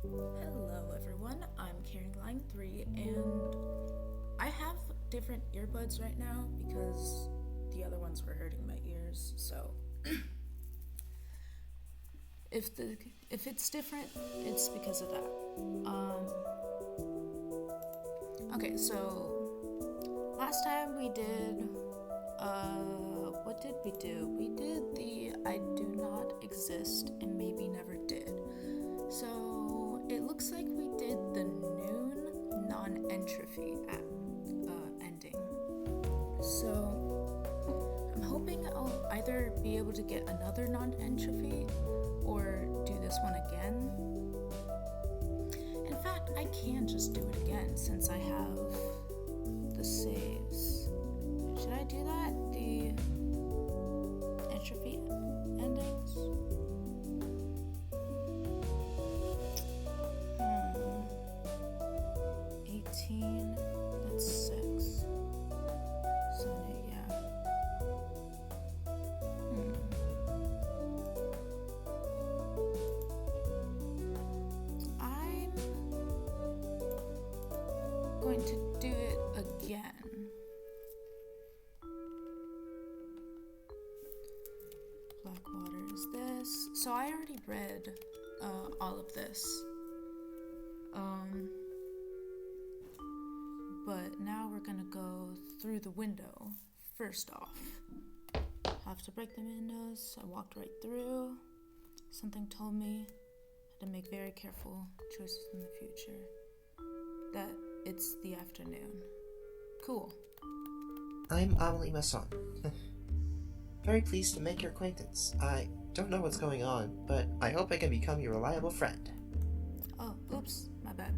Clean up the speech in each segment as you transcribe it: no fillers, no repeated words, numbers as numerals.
Hello everyone, I'm Caroline 3 and I have different earbuds right now because the other ones were hurting my ears. So if it's different, it's because of that. Okay, so last time we did what did we do? We did the I do not exist and maybe never did. So it looks like we did the noon non-entropy ending. So I'm hoping I'll either be able to get another non-entropy or do this one again. In fact, I can just do it again since I have the saves. Should I do that? The entropy endings? 18, that's 6. 7, 8, yeah. I'm going to do it again. Blackwater is this. So I already read all of this. But now we're gonna go through the window. First off, have to break the windows. I walked right through. Something told me I had to make very careful choices in the future. That it's the afternoon. Cool. I'm Amelie Masson. Very pleased to make your acquaintance. I don't know what's going on, but I hope I can become your reliable friend. Oh, oops, my bad.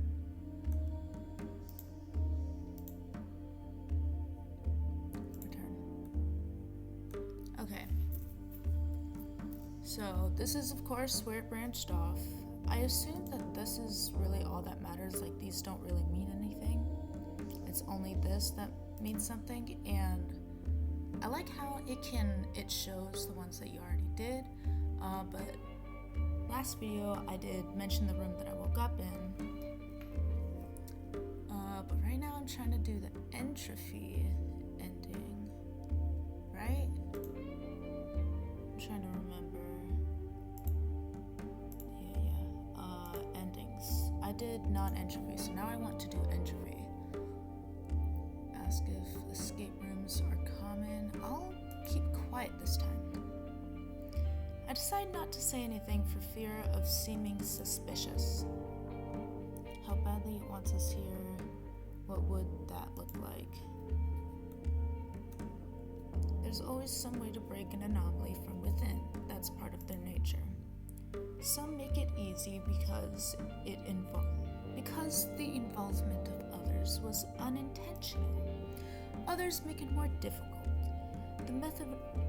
Return. Okay. So, this is of course where it branched off. I assume that this is really all that matters, like these don't really mean anything. It's only this that means something, and I like how it shows the ones that you already did, but last video I did mention the room that I woke up in, but right now I'm trying to do the entropy ending, right? I'm trying to remember. Endings. I did non-entropy, so now I want to do entropy. Ask if escape rooms are common. I'll keep quiet this time. I decide not to say anything for fear of seeming suspicious. How badly it wants us here. What would that look like? There's always some way to break an anomaly from within. That's part of their nature. Some make it easy because the involvement of others was unintentional. Others make it more difficult. The method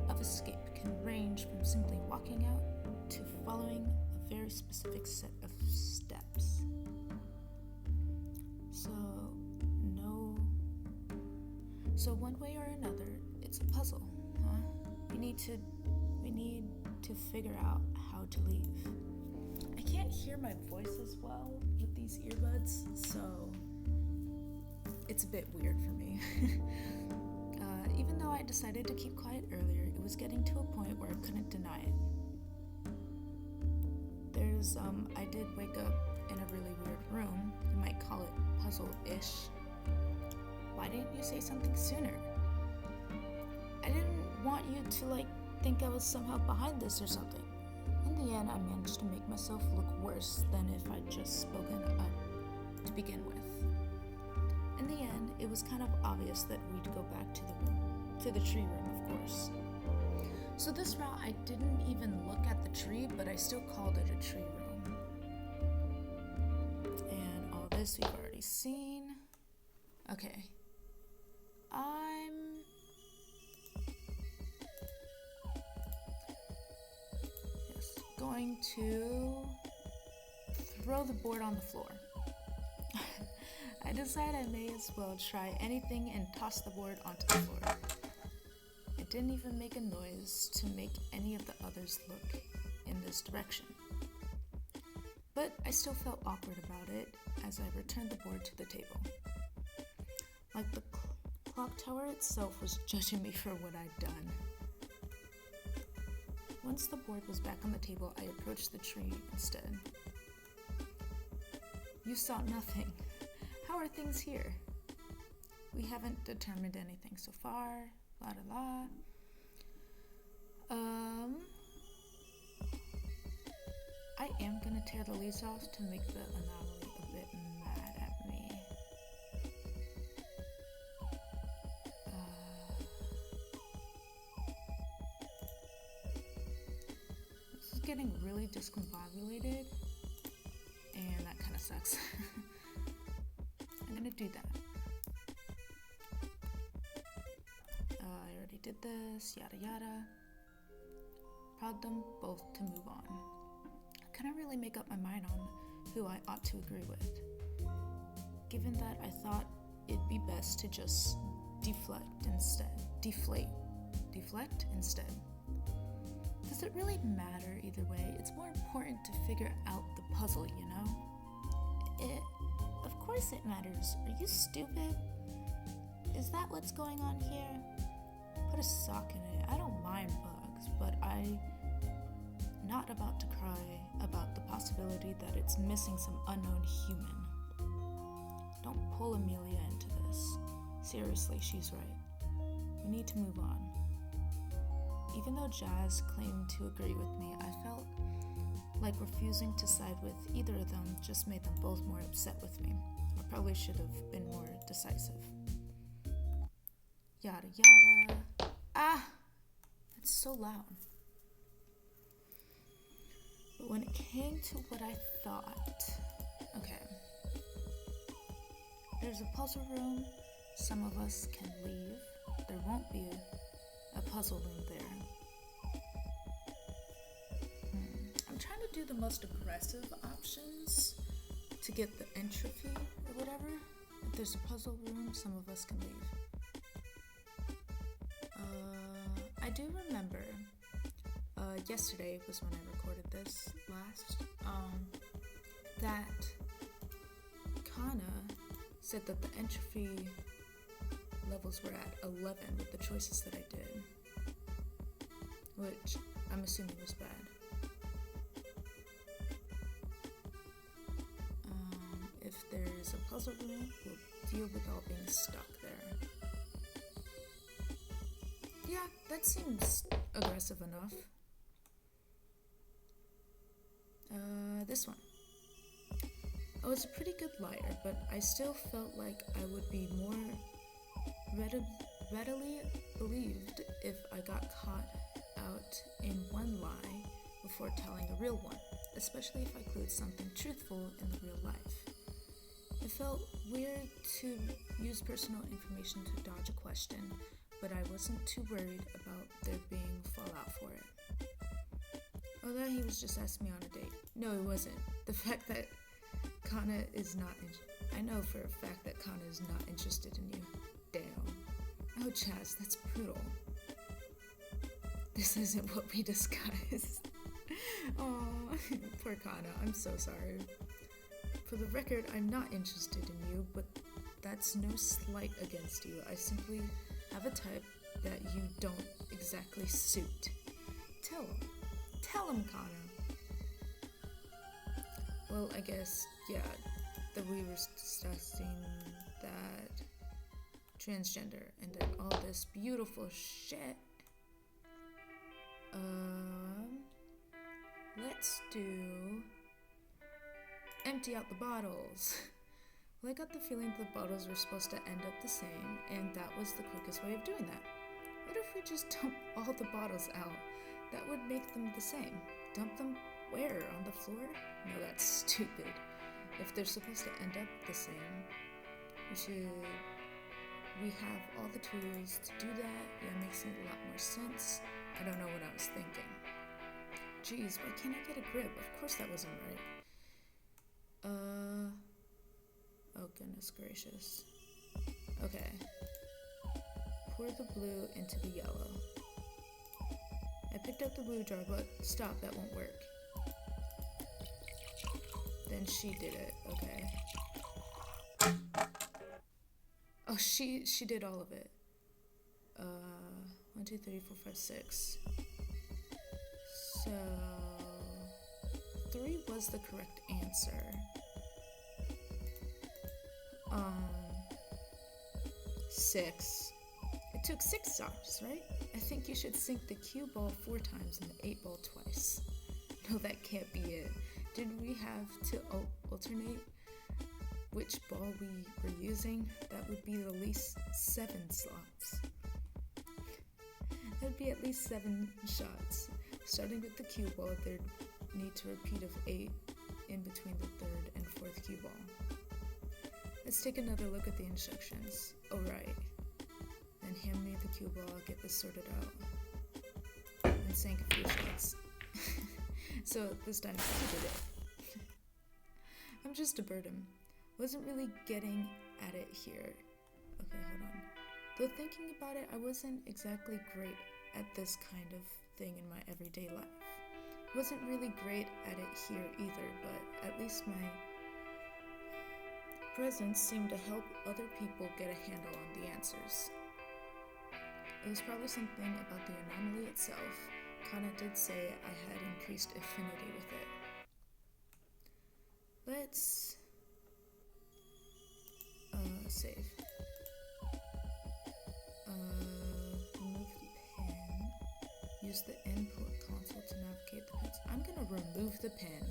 of escape can range from simply walking out to following a very specific set of steps. So one way or another, it's a puzzle, huh? We need to figure out how to leave. I can't hear my voice as well with these earbuds, so it's a bit weird for me. Even though I decided to keep quiet earlier, it was getting to a point where I couldn't deny it. I did wake up in a really weird room. You might call it puzzle-ish. Why didn't you say something sooner? I didn't want you to, think I was somehow behind this or something. In the end, I managed to make myself look worse than if I'd just spoken up to begin with. In the end, it was kind of obvious that we'd go back to the tree room, of course. So this route, I didn't even look at the tree, but I still called it a tree room. And all this we've already seen. Okay. I'm going to throw the board on the floor. I decide I may as well try anything and toss the board onto the floor. It didn't even make a noise to make any of the others look in this direction. But I still felt awkward about it as I returned the board to the table. Like the clock tower itself was judging me for what I'd done. Once the board was back on the table, I approached the tree instead. You saw nothing. How are things here? We haven't determined anything so far. La la la. I am gonna tear the leaves off to make the anomaly a bit mad at me. This is getting really discombobulated, and that kind of sucks. I'm gonna do that. I already did this, yada yada. Prod them both to move on. I couldn't really make up my mind on who I ought to agree with, given that I thought it'd be best to just deflect instead. Deflect instead. Does it really matter either way? It's more important to figure out the puzzle, you know? Of course it matters. Are you stupid? Is that what's going on here? Put a sock in it. I don't mind bugs, but I'm not about to cry about the possibility that it's missing some unknown human. Don't pull Amelia into this. Seriously, she's right. We need to move on. Even though Jazz claimed to agree with me, I felt like refusing to side with either of them just made them both more upset with me. I probably should have been more decisive. Yada yada. Ah! That's so loud. But when it came to what I thought, okay. There's a puzzle room. Some of us can leave. There won't be a puzzle room there. I'm trying to do the most aggressive options to get the entropy or whatever. If there's a puzzle room, some of us can leave. I do remember, yesterday was when I recorded this last, that Kana said that the entropy levels were at 11 with the choices that I did, which I'm assuming was bad. If there's a puzzle room, we'll deal with all being stuck there. Yeah, that seems aggressive enough. This one. I was a pretty good liar, but I still felt like I would be more readily believed if I got caught out in one lie before telling a real one, especially if I include something truthful in the real life. It felt weird to use personal information to dodge a question, but I wasn't too worried about there being fallout for it. Although he was just asking me on a date. No, he wasn't. The fact that Kana is not I know for a fact that Kana is not interested in you. Damn. Oh, Chaz, that's brutal. This isn't what we discussed. Oh, poor Kana. I'm so sorry. For the record, I'm not interested in you, but that's no slight against you. I simply have a type that you don't exactly suit. Tell him, Kana. Well, I guess, yeah, that we were discussing that transgender and then all this beautiful shit. Let's do empty out the bottles. Well, I got the feeling the bottles were supposed to end up the same, and that was the quickest way of doing that. What if we just dump all the bottles out? That would make them the same. Dump them where? On the floor? No, that's stupid. If they're supposed to end up the same, we have all the tools to do that. Yeah, it makes a lot more sense. I don't know what I was thinking. Jeez, why can't I get a grip? Of course that wasn't right. Oh goodness gracious. Okay. Pour the blue into the yellow. I picked up the blue jar, but stop, that won't work. And she did it, okay. Oh, she did all of it. 1, 2, 3, 4, 5, 6. So 3 was the correct answer. 6. It took 6 stars, right? I think you should sink the cue ball 4 times and the 8 ball twice. No, that can't be it. Did we have to alternate which ball we were using? That would be at least 7 slots. That'd be at least 7 shots. Starting with the cue ball, there'd need to repeat of 8 in between the 3rd and 4th cue ball. Let's take another look at the instructions. Oh, right. Then hand me the cue ball, I'll get this sorted out. And sank a few shots. So this time he did it. I'm just a burden. Wasn't really getting at it here. Okay, hold on. Though thinking about it, I wasn't exactly great at this kind of thing in my everyday life. Wasn't really great at it here either, but at least my presence seemed to help other people get a handle on the answers. It was probably something about the anomaly itself. Kana did say I had increased affinity with it. Let's save. Remove the pin. Use the input console to navigate the pins. I'm gonna remove the pin.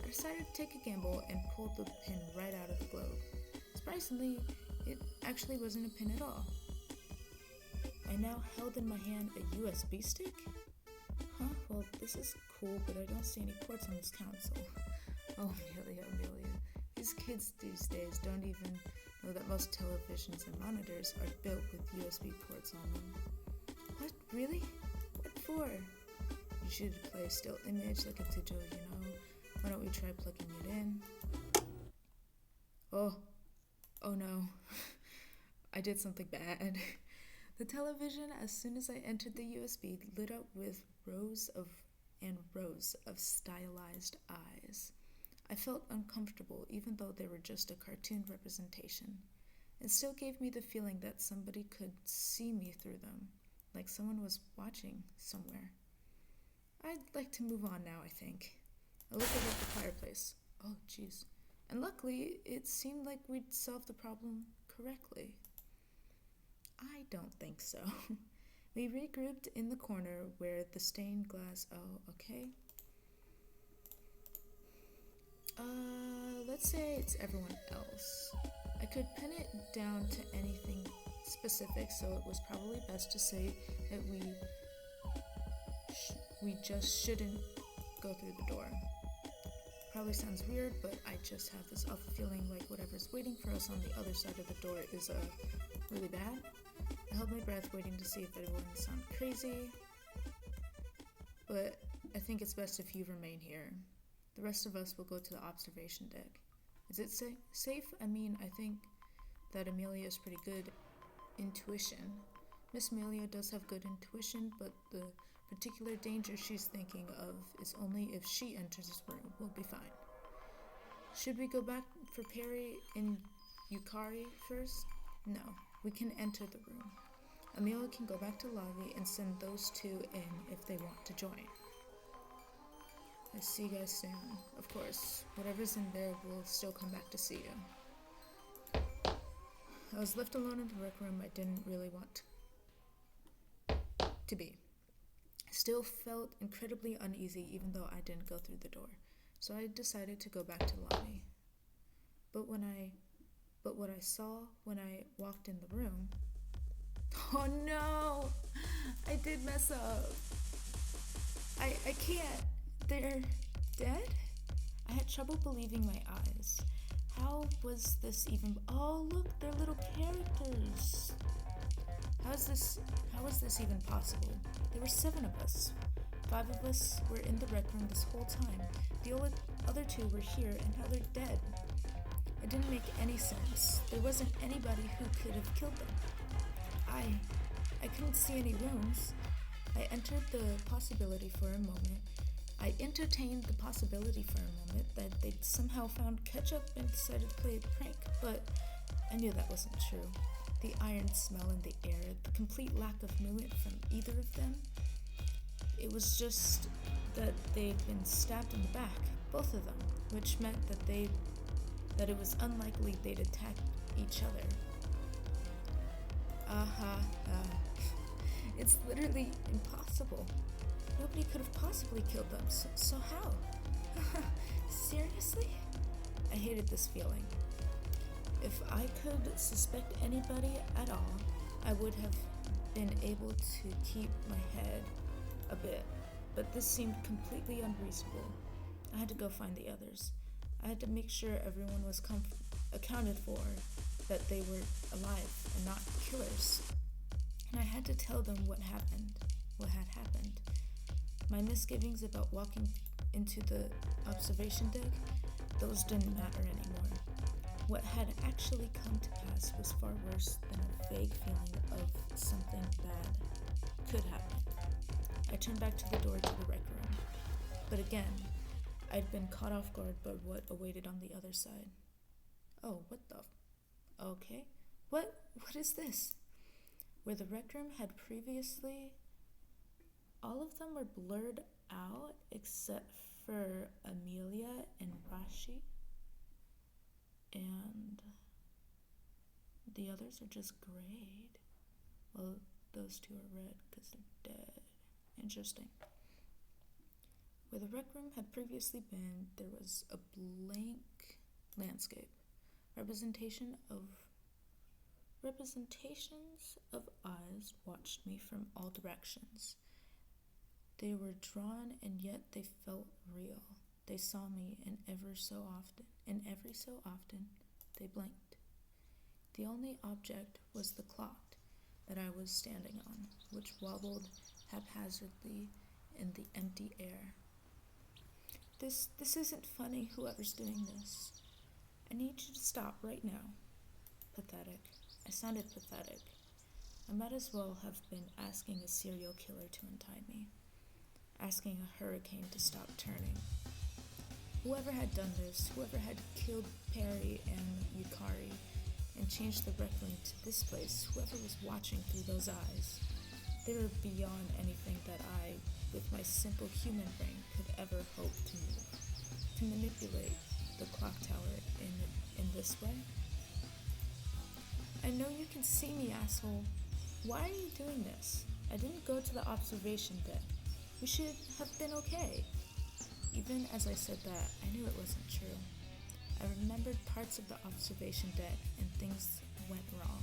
I decided to take a gamble and pulled the pin right out of the globe. Surprisingly, it actually wasn't a pin at all. I now held in my hand a USB stick? Huh? Well, this is cool, but I don't see any ports on this console. Oh, Amelia. These kids these days don't even know that most televisions and monitors are built with USB ports on them. What? Really? What for? You should play a still image like a digital, Why don't we try plugging it in? Oh no. I did something bad. The television, as soon as I entered the USB, lit up with rows of stylized eyes. I felt uncomfortable, even though they were just a cartoon representation. It still gave me the feeling that somebody could see me through them, like someone was watching somewhere. I'd like to move on now, I think. I looked over at the fireplace. Oh, jeez. And luckily, it seemed like we'd solved the problem correctly. I don't think so. We regrouped in the corner where the stained glass... Oh, okay. Let's say it's everyone else. I could pin it down to anything specific, so it was probably best to say that we just shouldn't go through the door. Probably sounds weird, but I just have this awful feeling like whatever's waiting for us on the other side of the door is really bad. I held my breath, waiting to see if anyone would sound crazy, but I think it's best if you remain here. The rest of us will go to the observation deck. Is it safe? I mean, I think that Amelia is pretty good intuition. Miss Amelia does have good intuition, but the particular danger she's thinking of is only if she enters this room. We'll be fine. Should we go back for Perry and Yukari first? No, we can enter the room. Amelia can go back to lobby and send those two in if they want to join. I'll see you guys soon. Of course, whatever's in there will still come back to see you. I was left alone in the rec room I didn't really want to be. I still felt incredibly uneasy even though I didn't go through the door, so I decided to go back to the lobby. But what I saw when I walked in the room... Oh no! I did mess up. I can't. They're dead? I had trouble believing my eyes. How was this even... Oh, look, they're little characters. How was this even possible? There were 7 of us. 5 of us were in the rec room this whole time. The other 2 were here, and now they're dead. It didn't make any sense. There wasn't anybody who could have killed them. I couldn't see any rooms. I entered the possibility for a moment, I entertained the possibility for a moment that they'd somehow found ketchup and decided to play a prank, but I knew that wasn't true. The iron smell in the air, the complete lack of movement from either of them. It was just that they'd been stabbed in the back, both of them, which meant that it was unlikely they'd attack each other. It's literally impossible. Nobody could have possibly killed them, so how? Seriously? I hated this feeling. If I could suspect anybody at all, I would have been able to keep my head a bit, but this seemed completely unreasonable. I had to go find the others. I had to make sure everyone was accounted for, that they were alive and not killers. And I had to tell them what had happened. My misgivings about walking into the observation deck, those didn't matter anymore. What had actually come to pass was far worse than a vague feeling of something bad could happen. I turned back to the door to the rec room. But again, I'd been caught off guard by what awaited on the other side. Oh, what the... Okay. What is this? Where the rec room had previously... All of them were blurred out except for Amelia and Rashi. And the others are just grayed. Well, those two are red because they're dead. Interesting. Where the rec room had previously been, there was a blank landscape. Representations of eyes watched me from all directions. They were drawn, and yet they felt real. They saw me, and every so often, they blinked. The only object was the clock that I was standing on, which wobbled haphazardly in the empty air. This isn't funny, whoever's doing this. I need you to stop right now. Pathetic. I sounded pathetic. I might as well have been asking a serial killer to untie me. Asking a hurricane to stop turning. Whoever had done this, whoever had killed Perry and Yukari and changed the rec room to this place, whoever was watching through those eyes, they were beyond anything that I, with my simple human brain, could ever hope to move. To manipulate the clock tower in this way. I know you can see me, asshole. Why are you doing this? I didn't go to the observation deck. We should have been okay. Even as I said that, I knew it wasn't true. I remembered parts of the observation deck and things went wrong.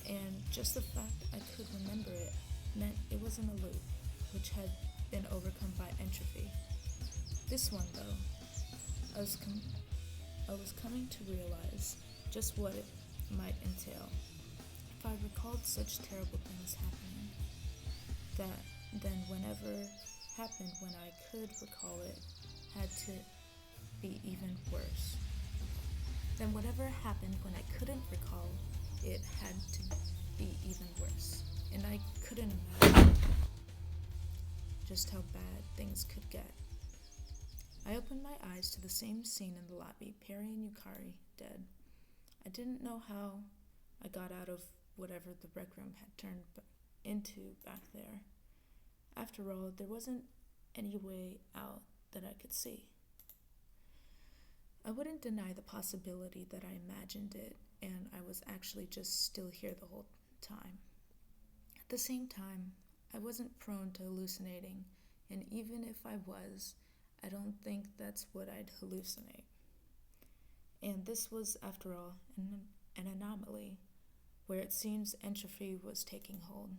And just the fact I could remember it meant it wasn't a loop, which had been overcome by entropy. This one, though, I was coming to realize just what it might entail. If I recalled such terrible things happening, that then whenever happened when I could recall it had to be even worse. Then whatever happened when I couldn't recall it had to be even worse. And I couldn't imagine just how bad things could get. I opened my eyes to the same scene in the lobby, Perry and Yukari dead. I didn't know how I got out of whatever the rec room had turned into back there. After all, there wasn't any way out that I could see. I wouldn't deny the possibility that I imagined it and I was actually just still here the whole time. At the same time, I wasn't prone to hallucinating, and even if I was, I don't think that's what I'd hallucinate. And this was, after all, an anomaly, where it seems entropy was taking hold.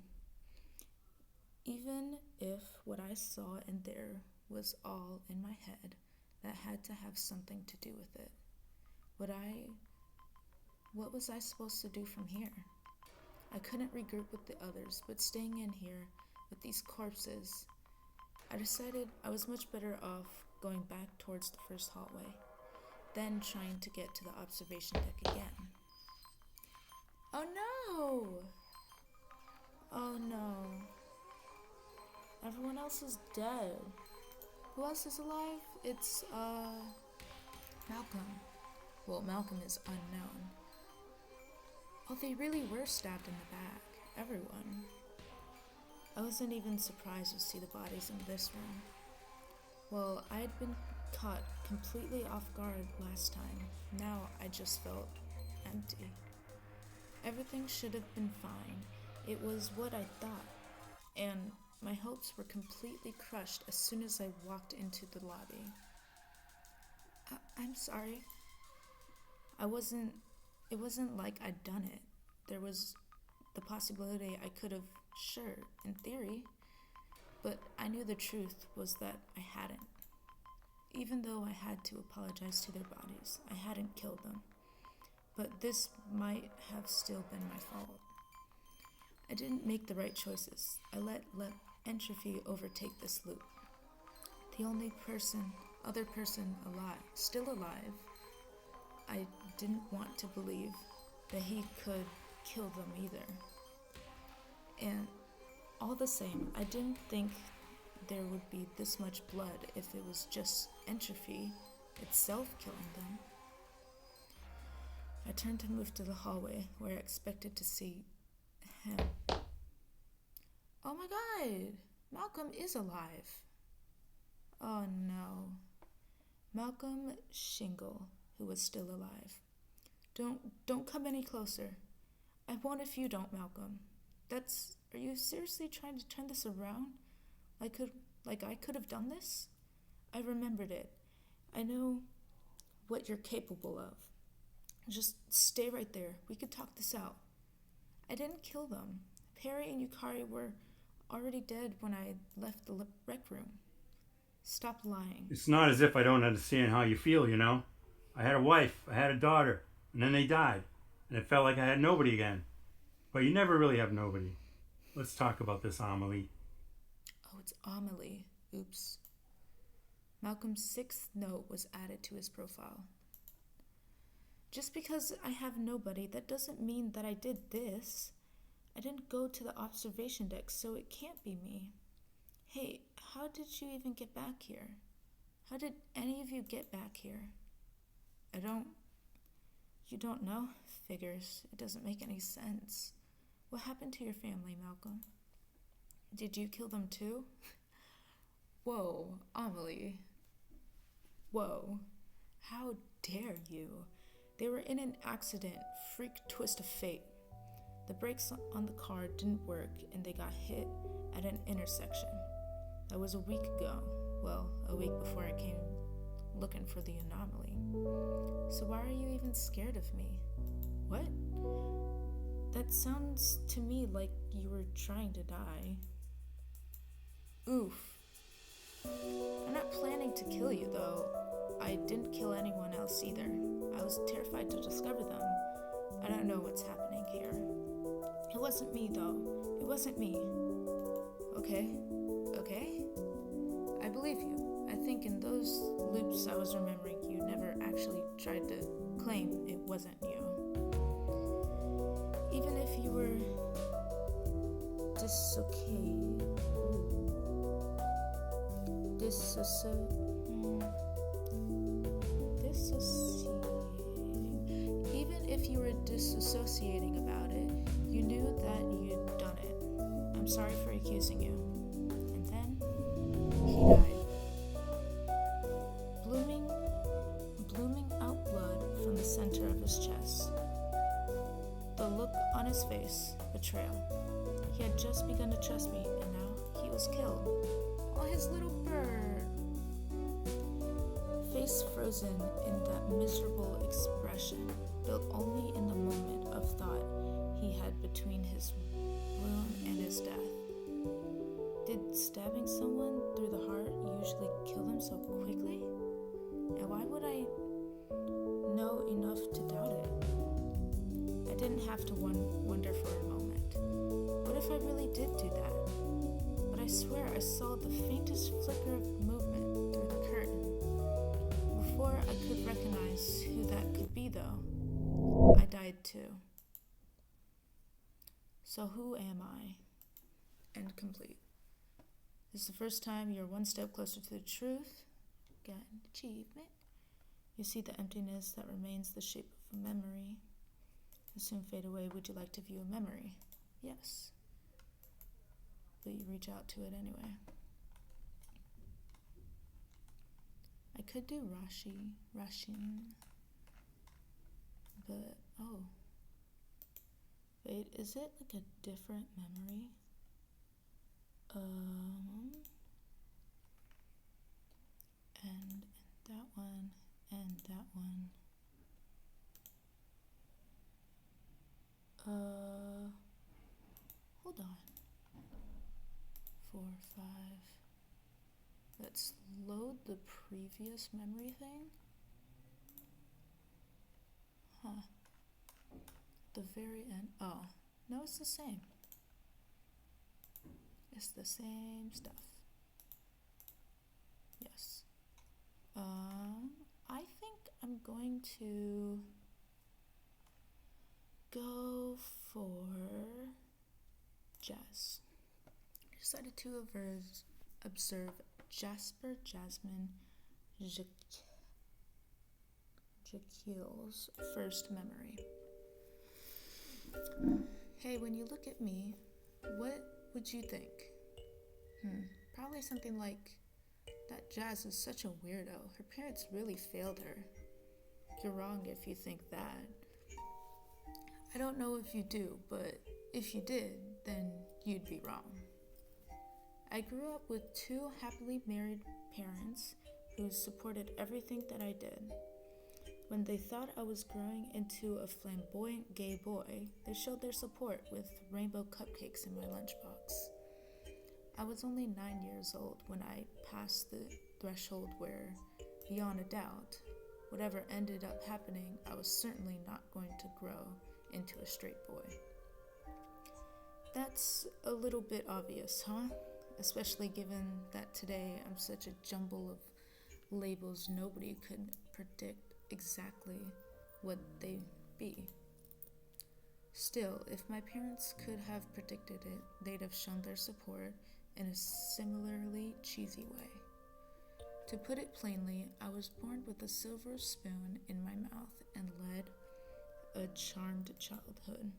Even if what I saw in there was all in my head, that had to have something to do with it. What was I supposed to do from here? I couldn't regroup with the others, but staying in here with these corpses, I decided I was much better off going back towards the first hallway, then trying to get to the observation deck again. Oh no! Oh no. Everyone else is dead. Who else is alive? It's, Malcolm. Well, Malcolm is unknown. Oh, they really were stabbed in the back. Everyone. I wasn't even surprised to see the bodies in this room. Well, I had been caught completely off guard last time. Now I just felt empty. Everything should have been fine. It was what I thought. And my hopes were completely crushed as soon as I walked into the lobby. I'm sorry. It wasn't like I'd done it. There was the possibility I could have, sure, in theory, but I knew the truth was that I hadn't. Even though I had to apologize to their bodies, I hadn't killed them. But this might have still been my fault. I didn't make the right choices. I let entropy overtake this loop. The only other person still alive, I didn't want to believe that he could kill them either. And all the same, I didn't think there would be this much blood if it was just entropy itself killing them. I turned to move to the hallway where I expected to see him. Oh my god! Malcolm is alive. Oh no. Malcolm Shingle, who was still alive. Don't come any closer. I won't if you don't, Malcolm. Are you seriously trying to turn this around? I could have done this? I remembered it. I know what you're capable of. Just stay right there. We could talk this out. I didn't kill them. Perry and Yukari were already dead when I left the rec room. Stop lying. It's not as if I don't understand how you feel, you know? I had a wife, I had a daughter, and then they died, and it felt like I had nobody again. But you never really have nobody. Let's talk about this, Amelie. Oh, it's Amelie. Oops. Malcolm's 6th note was added to his profile. Just because I have nobody, that doesn't mean that I did this. I didn't go to the observation deck, so it can't be me. Hey, how did you even get back here? How did any of you get back here? You don't know? Figures. It doesn't make any sense. What happened to your family, Malcolm? Did you kill them too? Whoa, Amelie. Whoa. How dare you? They were in an accident, freak twist of fate. The brakes on the car didn't work and they got hit at an intersection. That was a week ago. Well, a week before I came looking for the anomaly. So why are you even scared of me? What? That sounds to me like you were trying to die. Oof. I'm not planning to kill you, though. I didn't kill anyone else either. I was terrified to discover them. I don't know what's happening here. It wasn't me, though. It wasn't me. Okay? I believe you. I think in those loops I was remembering, you never actually tried to claim it wasn't you. Even if you were Even if you were disassociating about it, you knew that you'd done it. I'm sorry for accusing you. And then he died. Blooming out blood from the center of his chest. The look on his face, betrayal. He had just begun to trust me, and now he was killed. Oh, his little bird. Face frozen in that miserable expression, built only in the moment of thought he had between his wound and his death. Did stabbing someone through the heart usually kill them so quickly? And why would I know enough to doubt it? I didn't have to wonder for a moment. What if I really did do that? But I swear I saw the faintest flicker of movement through the curtain. Before I could recognize who that could be, though, I died too. So who am I? End complete. It's the first time you're one step closer to the truth. Got an achievement. You see the emptiness that remains the shape of a memory. Will soon fade away. Would you like to view a memory? Yes. But you reach out to it anyway. I could do Rashin. But, oh. Wait, is it like a different memory? And that one, and that one. Hold on. 4, 5. Let's load the previous memory thing. Huh. The very end. Oh, no, it's the same. It's the same stuff. Yes. I think I'm going to go for Jazz. I decided to observe Jasper Jasmine Jekyll's first memory. Hey, when you look at me, what would you think? Probably something like, that Jazz is such a weirdo. Her parents really failed her. You're wrong if you think that. I don't know if you do, but if you did, then you'd be wrong. I grew up with 2 happily married parents who supported everything that I did. When they thought I was growing into a flamboyant gay boy, they showed their support with rainbow cupcakes in my lunchbox. I was only 9 years old when I passed the threshold where, beyond a doubt, whatever ended up happening, I was certainly not going to grow into a straight boy. That's a little bit obvious, huh? Especially given that today I'm such a jumble of labels nobody could predict exactly what they'd be. Still, if my parents could have predicted it, they'd have shown their support in a similarly cheesy way. To put it plainly, I was born with a silver spoon in my mouth and led a charmed childhood.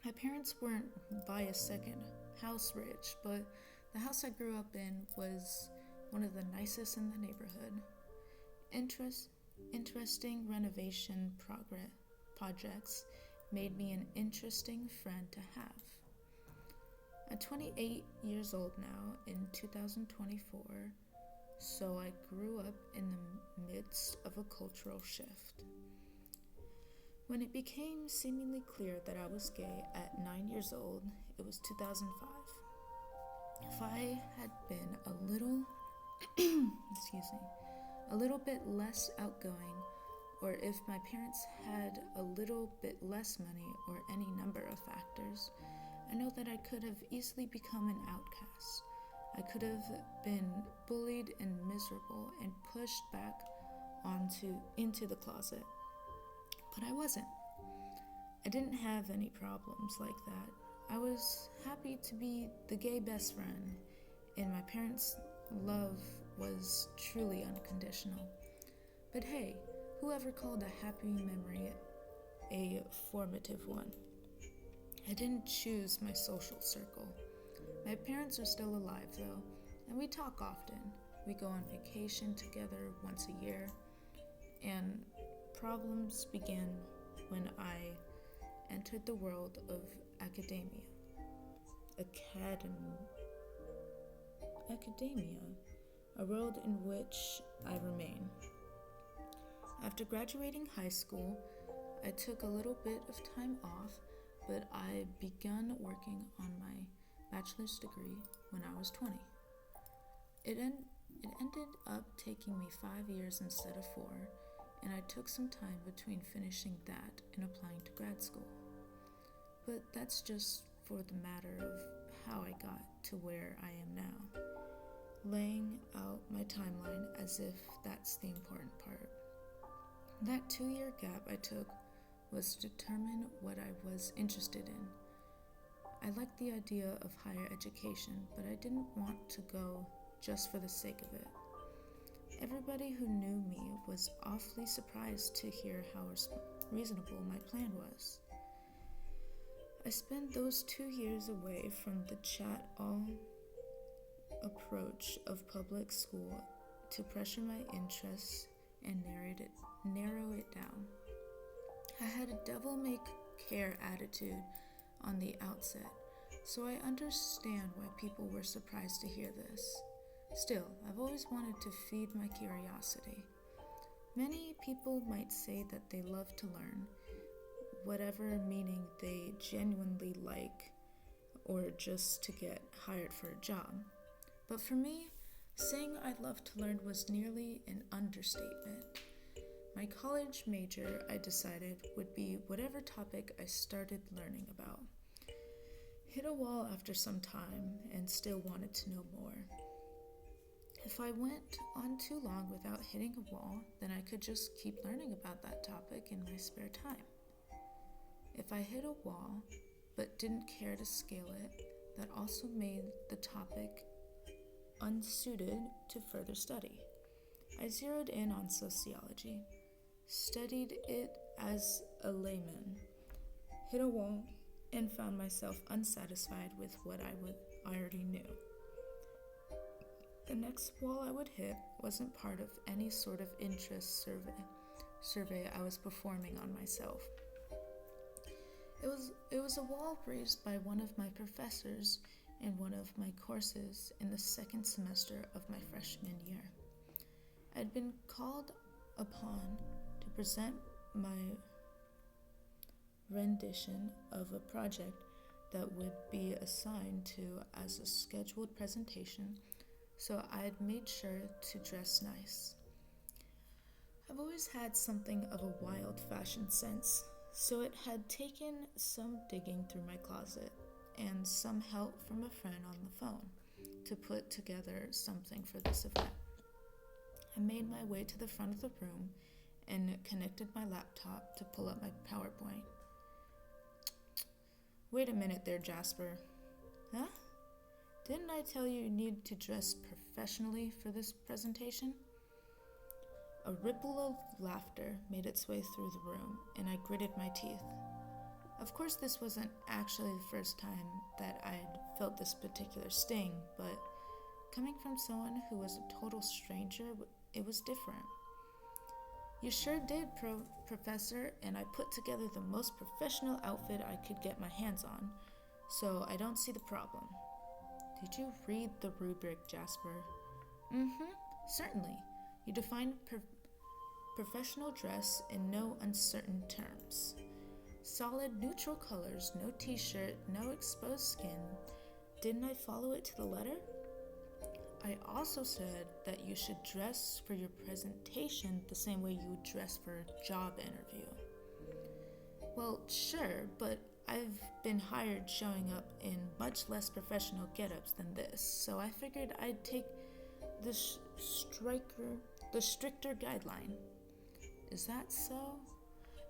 My parents weren't by a second house rich, but the house I grew up in was one of the nicest in the neighborhood. Interesting renovation projects made me an interesting friend to have. I'm 28 years old now in 2024, so I grew up in the midst of a cultural shift. When it became seemingly clear that I was gay at 9 years old, it was 2005. If I had been a little bit less outgoing, or if my parents had a little bit less money, or any number of factors, I know that I could have easily become an outcast. I could have been bullied and miserable and pushed back into the closet. But I wasn't. I didn't have any problems like that. I was happy to be the gay best friend, and my parents' love was truly unconditional. But hey, whoever called a happy memory a formative one? I didn't choose my social circle. My parents are still alive though, and we talk often. We go on vacation together once a year, and problems began when I entered the world of academia, a world in which I remain. After graduating high school, I took a little bit of time off, but I began working on my bachelor's degree when I was 20. It ended up taking me 5 years instead of 4, and I took some time between finishing that and applying to grad school. But that's just for the matter of how I got to where I am now, laying out my timeline as if that's the important part. That 2-year gap I took was to determine what I was interested in. I liked the idea of higher education, but I didn't want to go just for the sake of it. Everybody who knew me was awfully surprised to hear how reasonable my plan was. I spent those 2 years away from the chat-all approach of public school to pressure my interests and narrow it down. I had a devil-may-care attitude on the outset, so I understand why people were surprised to hear this. Still, I've always wanted to feed my curiosity. Many people might say that they love to learn, whatever meaning they genuinely like, or just to get hired for a job. But for me, saying I love to learn was nearly an understatement. My college major, I decided, would be whatever topic I started learning about. Hit a wall after some time and still wanted to know more. If I went on too long without hitting a wall, then I could just keep learning about that topic in my spare time. If I hit a wall but didn't care to scale it, that also made the topic unsuited to further study. I zeroed in on sociology, studied it as a layman, hit a wall, and found myself unsatisfied with what I already knew. The next wall I would hit wasn't part of any sort of interest survey I was performing on myself. It was a wall raised by one of my professors in one of my courses in the second semester of my freshman year. I'd been called upon to present my rendition of a project that would be assigned to as a scheduled presentation, so I'd made sure to dress nice. I've always had something of a wild fashion sense, so it had taken some digging through my closet and some help from a friend on the phone to put together something for this event. I made my way to the front of the room and connected my laptop to pull up my PowerPoint. Wait a minute there, Jasper. Huh? Didn't I tell you need to dress professionally for this presentation? A ripple of laughter made its way through the room, and I gritted my teeth. Of course, this wasn't actually the first time that I'd felt this particular sting, but coming from someone who was a total stranger, it was different. You sure did, Professor, and I put together the most professional outfit I could get my hands on, so I don't see the problem. Did you read the rubric, Jasper? Certainly. You defined professional dress in no uncertain terms. Solid neutral colors, no t-shirt, no exposed skin. Didn't I follow it to the letter? I also said that you should dress for your presentation the same way you would dress for a job interview. Well, sure, but I've been hired showing up in much less professional get-ups than this, so I figured I'd take the stricter guideline. Is that so?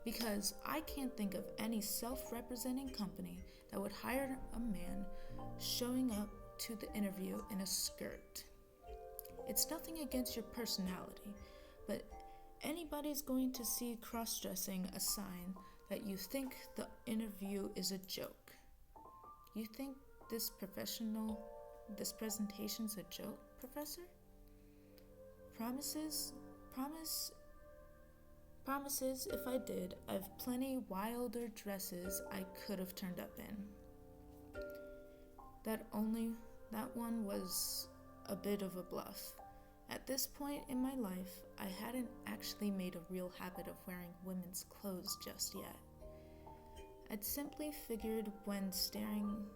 Because I can't think of any self-representing company that would hire a man showing up to the interview in a skirt. It's nothing against your personality, but anybody's going to see cross-dressing a sign that you think the interview is a joke. You think this presentation's a joke, Professor? Promises, if I did, I've plenty wilder dresses I could have turned up in. That one was a bit of a bluff. At this point in my life, I hadn't actually made a real habit of wearing women's clothes just yet. I'd simply figured when staring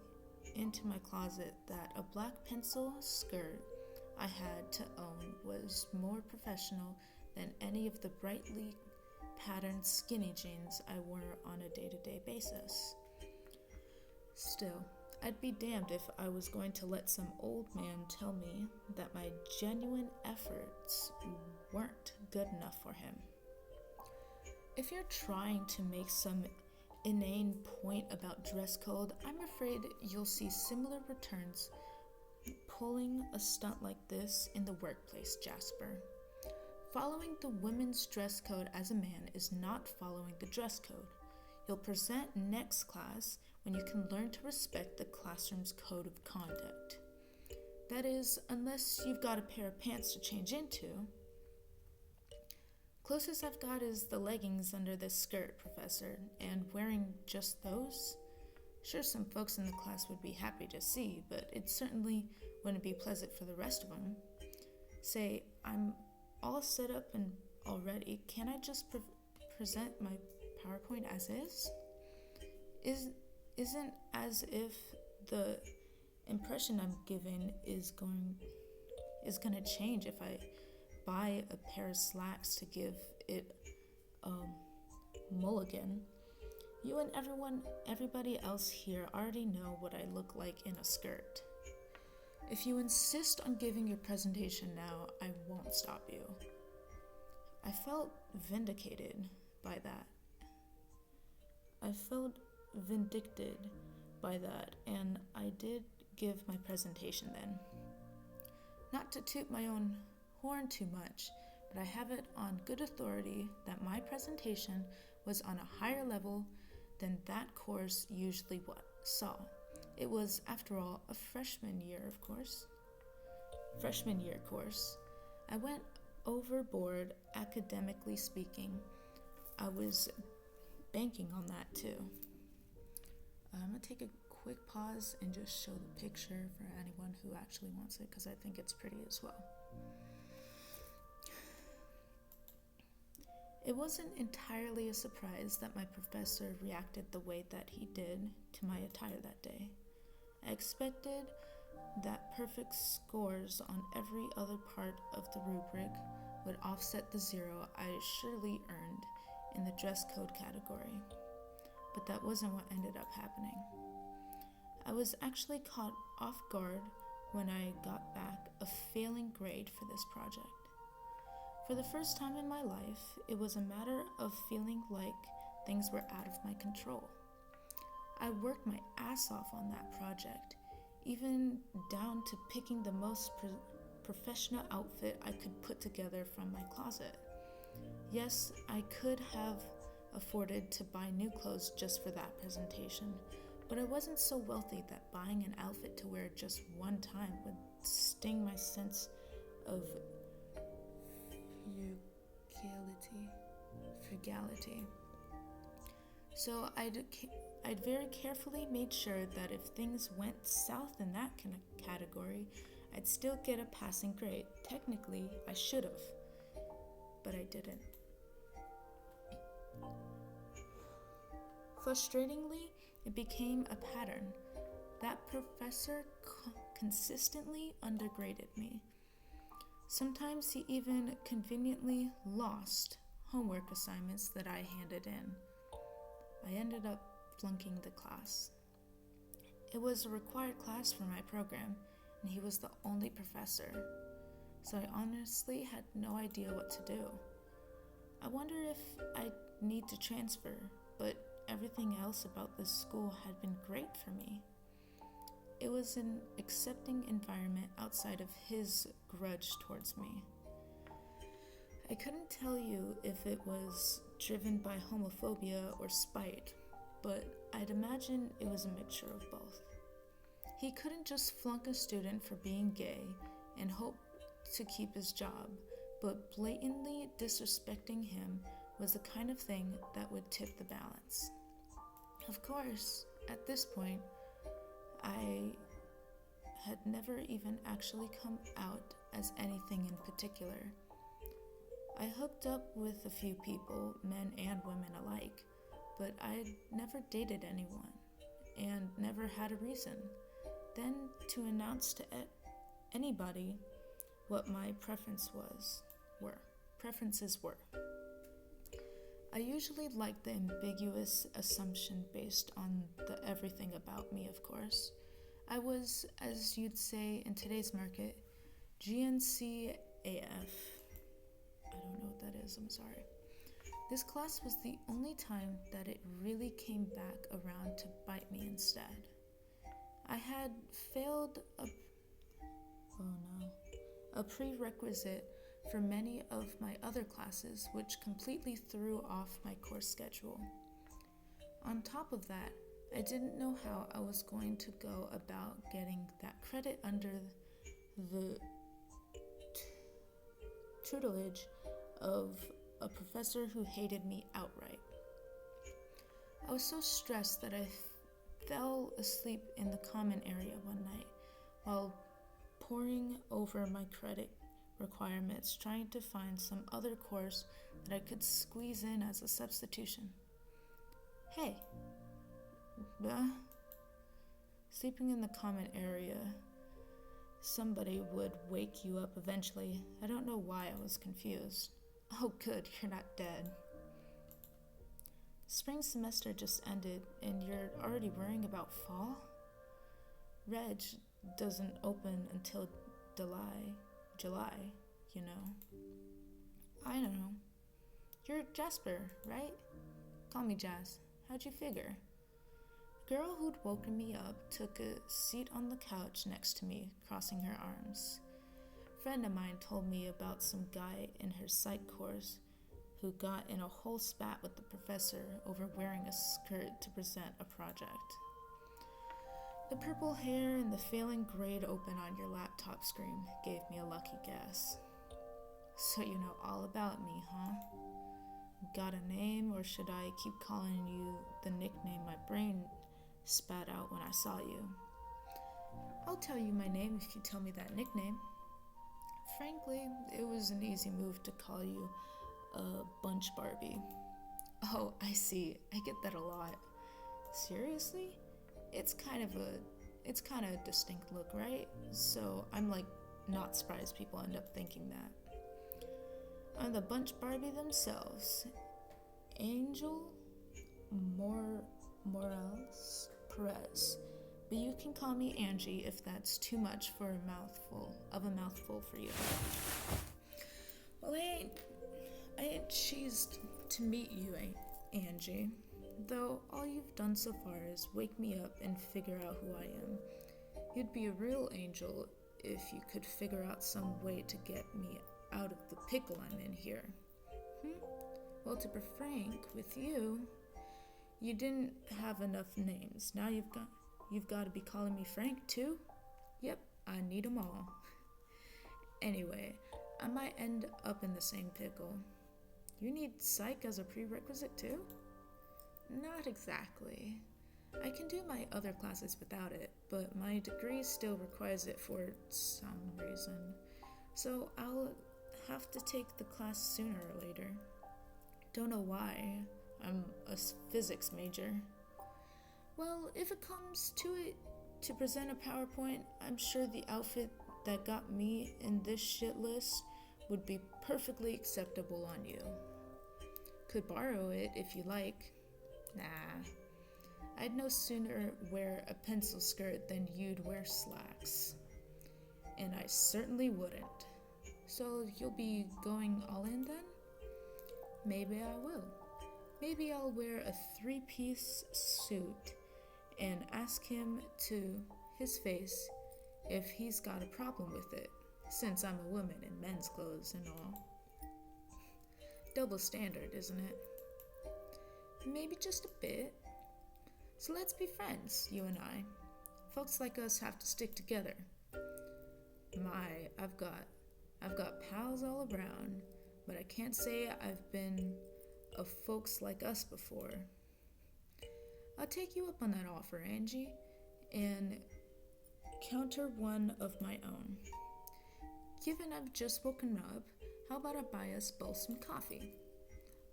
into my closet that a black pencil skirt I had to own was more professional than any of the brightly patterned skinny jeans I wore on a day-to-day basis. Still, I'd be damned if I was going to let some old man tell me that my genuine efforts weren't good enough for him. If you're trying to make some inane point about dress code, I'm afraid you'll see similar returns pulling a stunt like this in the workplace, Jasper. Following the women's dress code as a man is not following the dress code. You'll present next class when you can learn to respect the classroom's code of conduct. That is, unless you've got a pair of pants to change into. Closest I've got is the leggings under this skirt, Professor, and wearing just those? Sure, some folks in the class would be happy to see, but it certainly wouldn't be pleasant for the rest of them. Say, I'm all set up and all ready. Can I just present my PowerPoint as is? Isn't as if the impression I'm giving is gonna change if I buy a pair of slacks to give it a mulligan. You and everybody else here already know what I look like in a skirt. If you insist on giving your presentation now, I won't stop you. I felt vindicated by that. I felt vindicted by that, and I did give my presentation then. Not to toot my own horn too much, but I have it on good authority that my presentation was on a higher level than that course usually saw. It was, after all, a freshman year course. I went overboard, academically speaking. I was banking on that too. I'm gonna take a quick pause and just show the picture for anyone who actually wants it, because I think it's pretty as well. It wasn't entirely a surprise that my professor reacted the way that he did to my attire that day. I expected that perfect scores on every other part of the rubric would offset the 0 I surely earned in the dress code category, but that wasn't what ended up happening. I was actually caught off guard when I got back a failing grade for this project. For the first time in my life, it was a matter of feeling like things were out of my control. I worked my ass off on that project, even down to picking the most professional outfit I could put together from my closet. Yes, I could have afforded to buy new clothes just for that presentation, but I wasn't so wealthy that buying an outfit to wear just one time would sting my sense of frugality. So I'd very carefully made sure that if things went south in that category, I'd still get a passing grade. Technically, I should have, but I didn't. Frustratingly, it became a pattern. That professor consistently undergraded me. Sometimes he even conveniently lost homework assignments that I handed in. I ended up flunking the class. It was a required class for my program, and he was the only professor, so I honestly had no idea what to do. I wonder if I'd need to transfer, but everything else about this school had been great for me. It was an accepting environment outside of his grudge towards me. I couldn't tell you if it was driven by homophobia or spite, but I'd imagine it was a mixture of both. He couldn't just flunk a student for being gay and hope to keep his job, but blatantly disrespecting him was the kind of thing that would tip the balance. Of course, at this point, I had never even actually come out as anything in particular. I hooked up with a few people, men and women alike, but I'd never dated anyone and never had a reason. Then to announce to anybody what my preferences were. I usually like the ambiguous assumption based on the everything about me, of course. I was, as you'd say in today's market, GNC AF. I don't know what that is, I'm sorry. This class was the only time that it really came back around to bite me instead. I had failed a prerequisite for many of my other classes, which completely threw off my course schedule. On top of that, I didn't know how I was going to go about getting that credit under the tutelage of a professor who hated me outright. I was so stressed that I fell asleep in the common area one night while poring over my credit requirements, trying to find some other course that I could squeeze in as a substitution. Hey, sleeping in the common area, somebody would wake you up eventually. I don't know why I was confused. Oh good, you're not dead. Spring semester just ended and you're already worrying about fall? Reg doesn't open until July, you know. I don't know. You're Jasper, right? Call me Jazz. How'd you figure? The girl who'd woken me up took a seat on the couch next to me, crossing her arms. A friend of mine told me about some guy in her psych course who got in a whole spat with the professor over wearing a skirt to present a project. The purple hair and the failing grade open on your laptop screen gave me a lucky guess. So you know all about me, huh? Got a name, or should I keep calling you the nickname my brain spat out when I saw you? I'll tell you my name if you tell me that nickname. Frankly, it was an easy move to call you a Bunch Barbie. Oh, I see. I get that a lot. Seriously? It's kind of a distinct look, right? So I'm like not surprised people end up thinking that. I'm the Bunch Barbie themselves. Angel Morales Perez. But you can call me Angie if that's too much for a mouthful for you. Well, I ain't cheesed to meet you, Angie. Though all you've done so far is wake me up and figure out who I am. You'd be a real angel if you could figure out some way to get me out of the pickle I'm in here. Well, to be frank with you, you didn't have enough names. Now you've got to be calling me Frank too? Yep, I need 'em all. Anyway, I might end up in the same pickle. You need psych as a prerequisite too? Not exactly. I can do my other classes without it, but my degree still requires it for some reason. So I'll have to take the class sooner or later. Don't know why. I'm a physics major. Well, if it comes to it, to present a PowerPoint, I'm sure the outfit that got me in this shit list would be perfectly acceptable on you. Could borrow it if you like. Nah, I'd no sooner wear a pencil skirt than you'd wear slacks. And I certainly wouldn't. So you'll be going all in then? Maybe I will. Maybe I'll wear a 3-piece suit and ask him to his face if he's got a problem with it, since I'm a woman in men's clothes and all. Double standard, isn't it? Maybe just a bit. So let's be friends, you and I. Folks like us have to stick together. I've got pals all around, but I can't say I've been a folks like us before. I'll take you up on that offer, Angie, and counter one of my own. Given I've just woken up, how about I buy us both some coffee?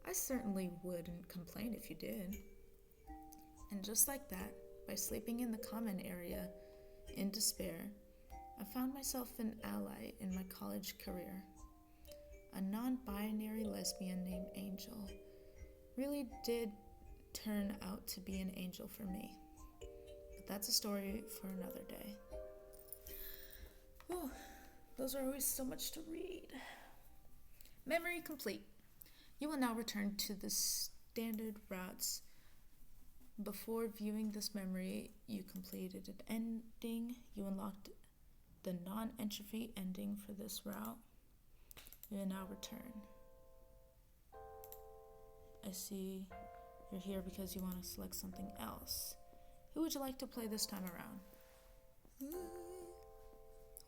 I certainly wouldn't complain if you did. And just like that, by sleeping in the common area in despair, I found myself an ally in my college career. A non-binary lesbian named Angel really did turn out to be an angel for me. But that's a story for another day. Whew, those are always so much to read. Memory complete. You will now return to the standard routes. Before viewing this memory, you completed an ending. You unlocked the non-entropy ending for this route. You will now return. I see you're here because you want to select something else. Who would you like to play this time around?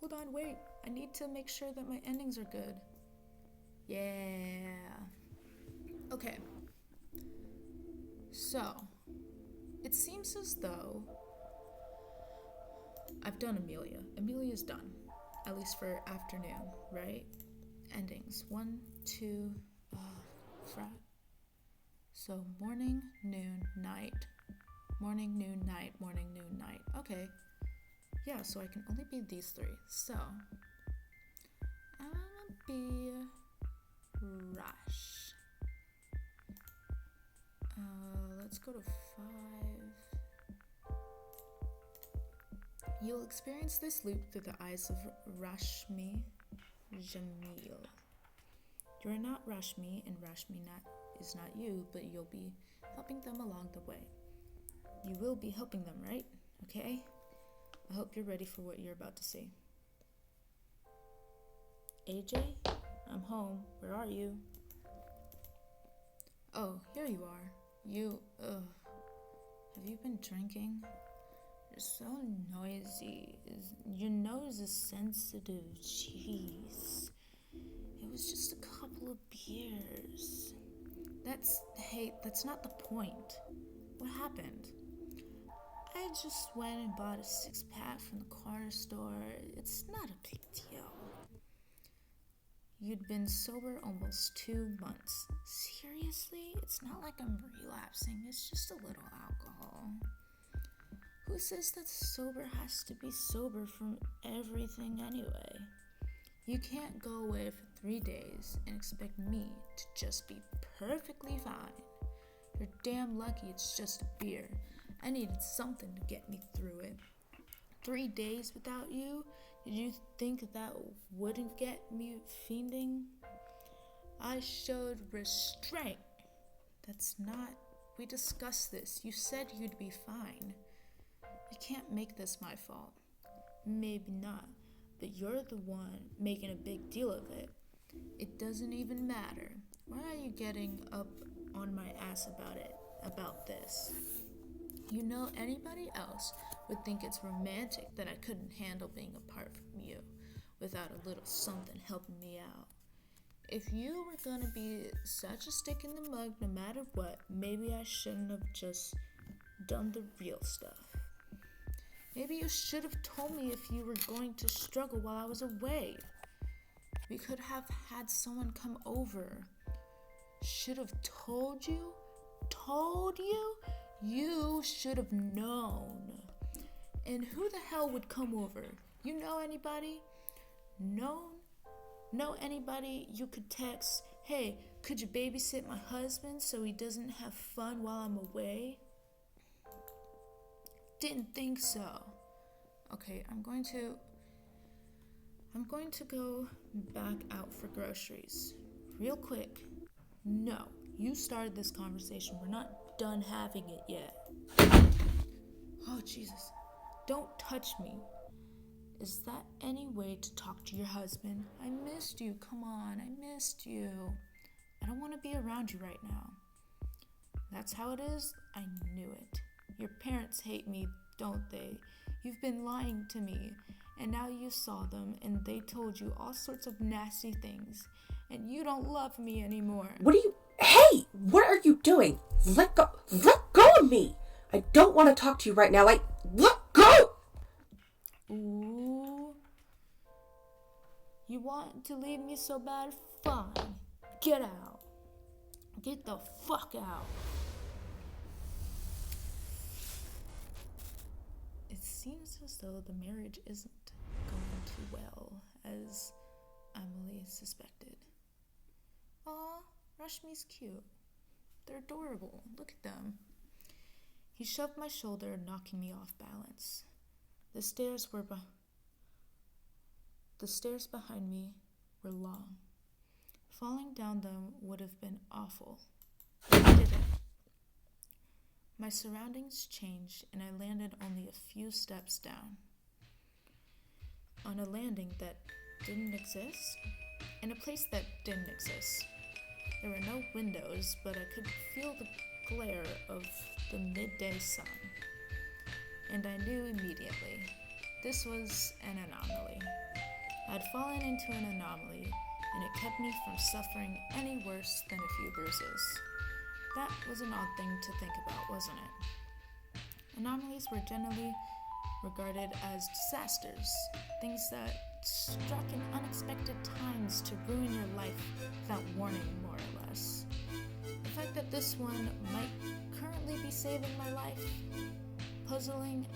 Hold on, wait. I need to make sure that my endings are good. Yeah. Okay. So, it seems as though I've done Amelia. Amelia's done. At least for afternoon, right? Endings. 1, 2, frat. So morning, noon, night. Morning, noon, night. Morning, noon, night. Okay. Yeah, so I can only be these 3. So, I'm gonna be Rush. Let's go to 5. You'll experience this loop through the eyes of Rashmi Jamil. You are not Rashmi, and Rashmi is not you, but you'll be helping them along the way. You will be helping them, right? Okay? I hope you're ready for what you're about to see. AJ? I'm home. Where are you? Oh, here you are. Have you been drinking? You're so noisy. Your nose is sensitive. Jeez. It was just a couple of beers. That's not the point. What happened? I just went and bought a 6-pack from the corner store. It's not a big deal. You'd been sober almost 2 months. Seriously? It's not like I'm relapsing. It's just a little alcohol. Who says that sober has to be sober from everything anyway? You can't go away for 3 days and expect me to just be perfectly fine. You're damn lucky it's just a beer. I needed something to get me through it. 3 days without you? Did you think that wouldn't get me fiending? I showed restraint. We discussed this. You said you'd be fine. You can't make this my fault. Maybe not, but you're the one making a big deal of it. It doesn't even matter. Why are you getting up on my ass about this? You know, anybody else would think it's romantic that I couldn't handle being apart from you without a little something helping me out. If you were gonna be such a stick in the mud no matter what, maybe I shouldn't have just done the real stuff. Maybe you should have told me if you were going to struggle while I was away. We could have had someone come over. Should have told you? Told you? You should have known. And who the hell would come over? You know anybody? Know anybody you could text, hey, could you babysit my husband so he doesn't have fun while I'm away? Didn't think so. Okay, I'm going to go back out for groceries. Real quick. No, you started this conversation. We're not done having it yet. Oh, Jesus. Don't touch me. Is that any way to talk to your husband? I missed you. Come on, I missed you. I don't want to be around you right now. That's how it is? I knew it. Your parents hate me, don't they? You've been lying to me, and now you saw them, and they told you all sorts of nasty things, and you don't love me anymore. Hey, what are you doing? Let go of me. I don't want to talk to you right now. Let go. Ooh. You want to leave me so bad? Fine. Get out. Get the fuck out. It seems as though the marriage isn't going too well, as Emily suspected. Aw, Rashmi's cute. They're adorable. Look at them. He shoved my shoulder, knocking me off balance. The stairs behind me were long. Falling down them would have been awful. But I didn't. My surroundings changed, and I landed only a few steps down. On a landing that didn't exist, in a place that didn't exist. There were no windows, but I could feel the glare of the midday sun. And I knew immediately, this was an anomaly. I had fallen into an anomaly, and it kept me from suffering any worse than a few bruises. That was an odd thing to think about, wasn't it? Anomalies were generally regarded as disasters, things that struck in unexpected times to ruin your life without warning, more or less. The fact that this one might currently be saving my life, puzzling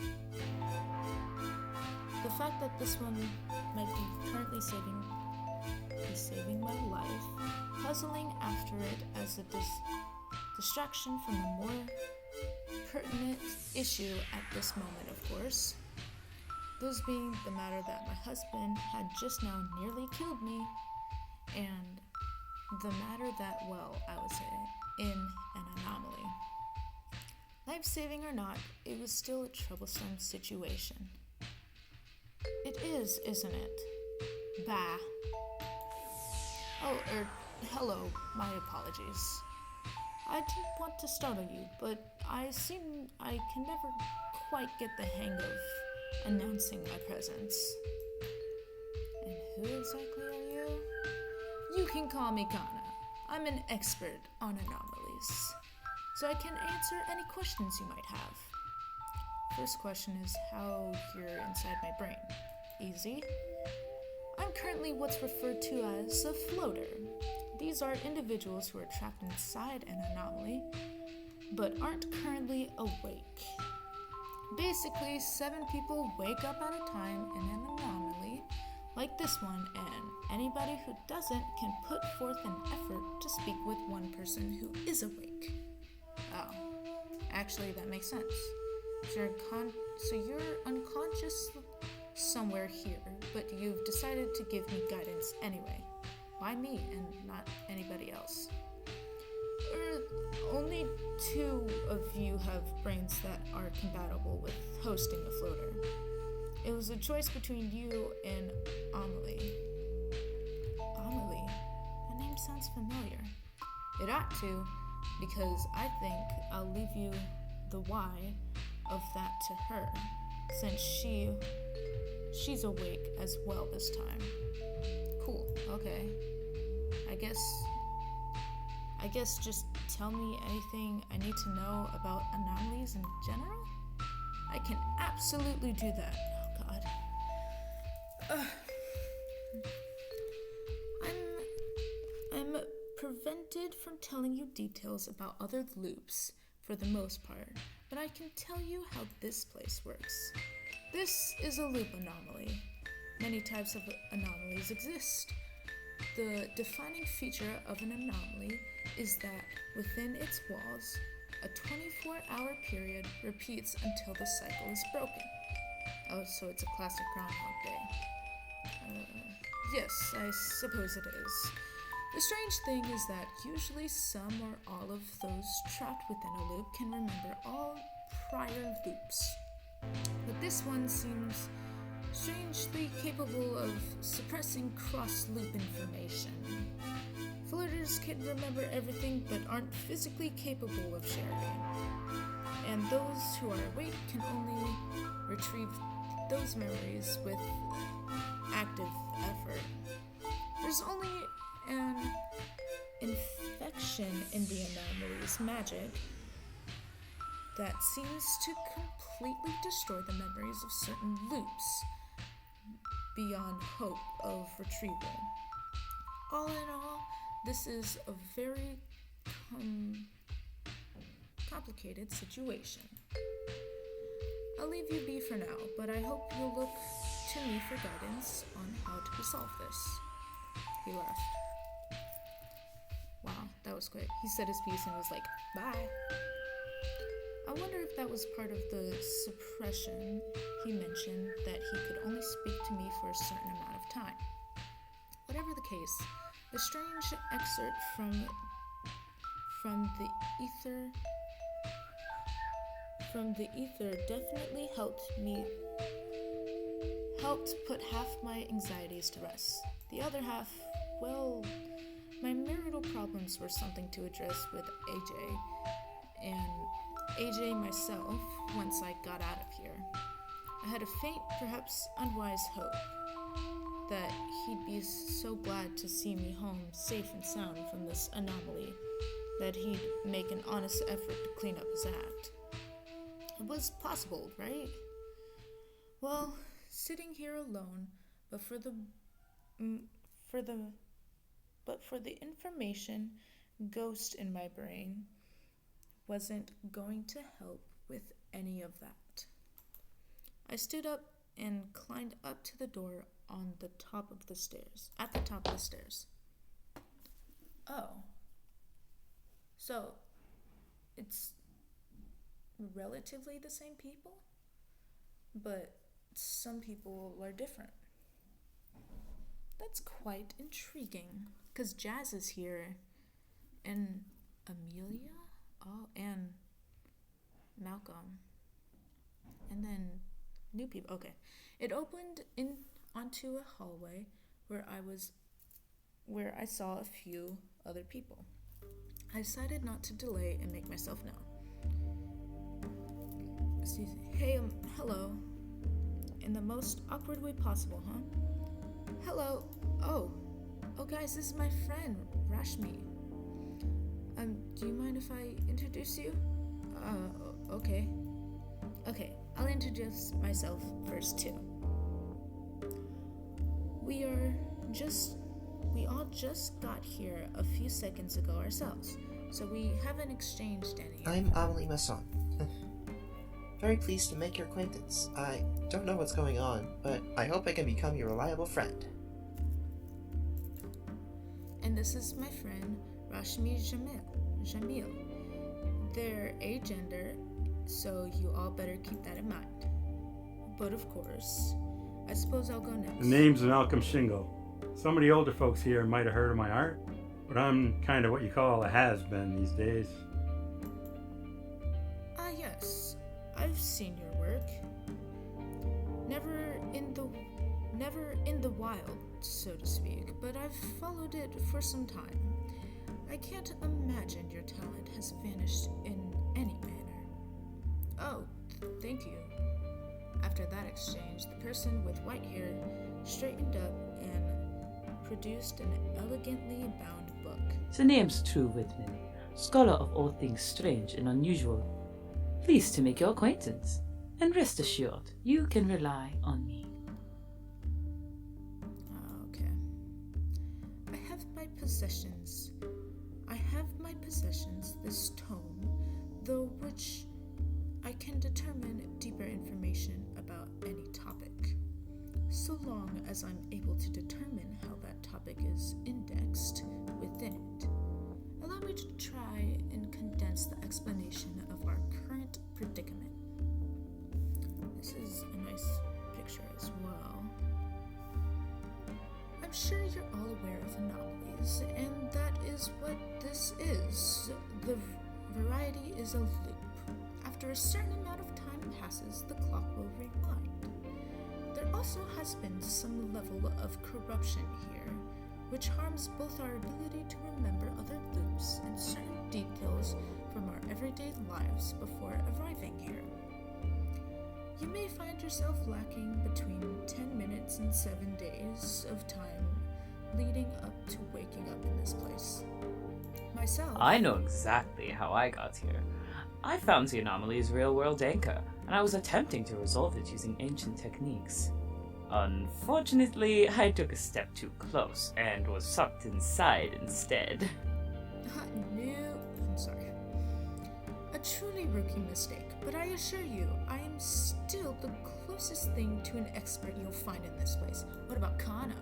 after it as a distraction from the more pertinent issue at this moment, of course. Those being the matter that my husband had just now nearly killed me, and the matter that, well, I would say, in an anomaly. Life-saving or not, it was still a troublesome situation. It is, isn't it? Bah. Oh, hello, my apologies. I didn't want to startle you, but I can never quite get the hang of announcing my presence. And who exactly are you? You can call me Kana. I'm an expert on anomalies, so I can answer any questions you might have. First question is how you're inside my brain. Easy. I'm currently what's referred to as a floater. These are individuals who are trapped inside an anomaly, but aren't currently awake. Basically, 7 people wake up at a time in an anomaly like this one, and anybody who doesn't can put forth an effort to speak with one person who is awake. Oh, actually that makes sense. So you're unconscious somewhere here, but you've decided to give me guidance anyway. Why me and not anybody else? Only 2 of you have brains that are compatible with hosting a floater. It was a choice between you and Amelie. Amelie? That name sounds familiar. It ought to, because I think I'll leave you the why of that to her, since she's awake as well this time. Cool, okay. I guess just tell me anything I need to know about anomalies in general? I can absolutely do that. Oh god. I'm prevented from telling you details about other loops for the most part, but I can tell you how this place works. This is a loop anomaly. Many types of anomalies exist. The defining feature of an anomaly is that within its walls, a 24-hour period repeats until the cycle is broken. Oh, so it's a classic Groundhog Day. Yes, I suppose it is. The strange thing is that usually some or all of those trapped within a loop can remember all prior loops. But this one seems strangely capable of suppressing cross-loop information. Floaters can remember everything but aren't physically capable of sharing. And those who are awake can only retrieve those memories with active effort. There's only an infection in the anomaly's magic that seems to completely destroy the memories of certain loops beyond hope of retrieval. All in all, this is a very complicated situation. I'll leave you be for now, but I hope you'll look to me for guidance on how to resolve this. He left. Wow, that was quick. He said his piece and was like, bye. I wonder if that was part of the suppression he mentioned, that he could only speak to me for a certain amount of time. Whatever the case, The strange excerpt from the ether definitely helped put half my anxieties to rest. The other half, well, my marital problems were something to address with AJ, and AJ myself once I got out of here. I had a faint, perhaps unwise hope that he'd be so glad to see me home safe and sound from this anomaly that he'd make an honest effort to clean up his act. It was possible, right? Well, sitting here alone, but for the information ghost in my brain wasn't going to help with any of that. I stood up and climbed up to the door at the top of the stairs. Oh. So, it's relatively the same people, but some people are different. That's quite intriguing, because Jazz is here, and Amelia? Oh, and Malcolm. And then new people. Okay. It opened onto a hallway where I saw a few other people. I decided not to delay and make myself known. Excuse me. Hey, hello. In the most awkward way possible, huh? Hello. Oh, guys, this is my friend, Rashmi. Do you mind if I introduce you? Okay. Okay, I'll introduce myself first, too. We all just got here a few seconds ago ourselves, so we haven't exchanged any. I'm Amelie Masson. Very pleased to make your acquaintance. I don't know what's going on, but I hope I can become your reliable friend. And this is my friend, Rashmi Jamil. They're agender, so you all better keep that in mind. But of course, I suppose I'll go next. The name's Malcolm Shingle. Some of the older folks here might have heard of my art, but I'm kind of what you call a has-been these days. Yes. I've seen your work. Never in the wild, so to speak, but I've followed it for some time. I can't imagine your talent has vanished in any manner. Oh, thank you. After that exchange, the person with white hair straightened up and produced an elegantly bound book. The name's True Whitman, scholar of all things strange and unusual. Pleased to make your acquaintance, and rest assured, you can rely on me. Okay. I have my possessions this tome, though which I can determine deeper information about any topic, so long as I'm able to determine how that topic is indexed within it. Allow me to try and condense the explanation of our current predicament. This is a nice picture as well. I'm sure you're all aware of anomalies, and that is what this is. The variety is a loop. After a certain amount of time passes, the clock will rewind. There also has been some level of corruption here, which harms both our ability to remember other loops and certain details from our everyday lives before arriving here. You may find yourself lacking between 10 minutes and 7 days of time leading up to waking up in this place. Myself, I know exactly how I got here. I found the anomaly's real-world anchor, and I was attempting to resolve it using ancient techniques. Unfortunately, I took a step too close and was sucked inside instead. I'm sorry. A truly rookie mistake, but I assure you, I am still the closest thing to an expert you'll find in this place. What about Kana?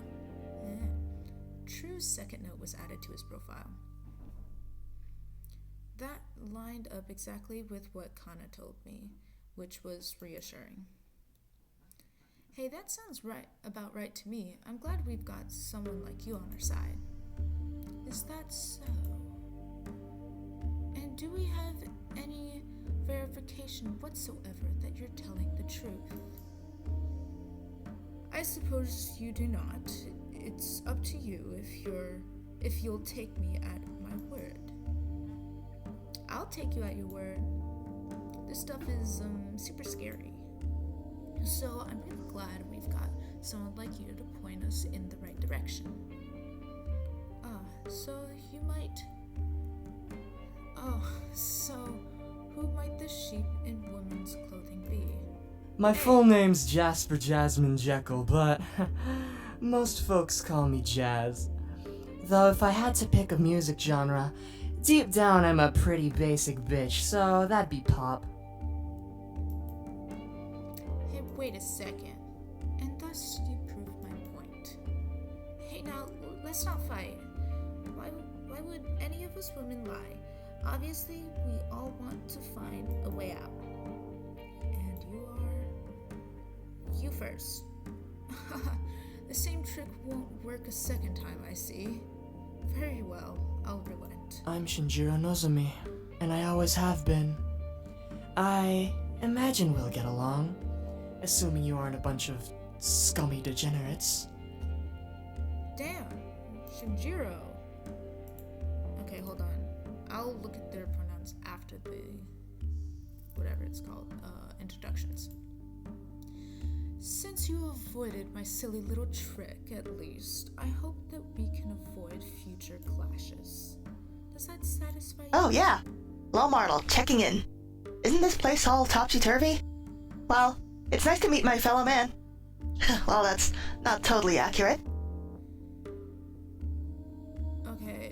True's second note was added to his profile. That lined up exactly with what Kana told me, which was reassuring. Hey, that sounds about right to me. I'm glad we've got someone like you on our side. Is that so? And do we have any verification whatsoever that you're telling the truth? I suppose you do not. It's up to you if you'll take me at my word. I'll take you at your word. This stuff is super scary. So I'm really glad we've got someone like you to point us in the right direction. So you might... so who might this sheep in woman's clothing be? My full name's Jasper Jasmine Jekyll, but most folks call me Jazz. Though if I had to pick a music genre, deep down I'm a pretty basic bitch, so that'd be pop. Hey, wait a second. And thus you prove my point. Hey, now, let's not fight. Why would any of us women lie? Obviously, we all want to find a way out. And you first. The same trick won't work a second time, I see. Very well, I'll relent. I'm Shinjiro Nozomi, and I always have been. I imagine we'll get along, assuming you aren't a bunch of scummy degenerates. Damn, Shinjiro. Okay, hold on. I'll look at their pronouns after the whatever it's called, introductions. Since you avoided my silly little trick, at least, I hope that we can avoid future clashes. Does that satisfy you? Oh, yeah. Lomartle, checking in. Isn't this place all topsy-turvy? Well, it's nice to meet my fellow man. Well, that's not totally accurate. Okay.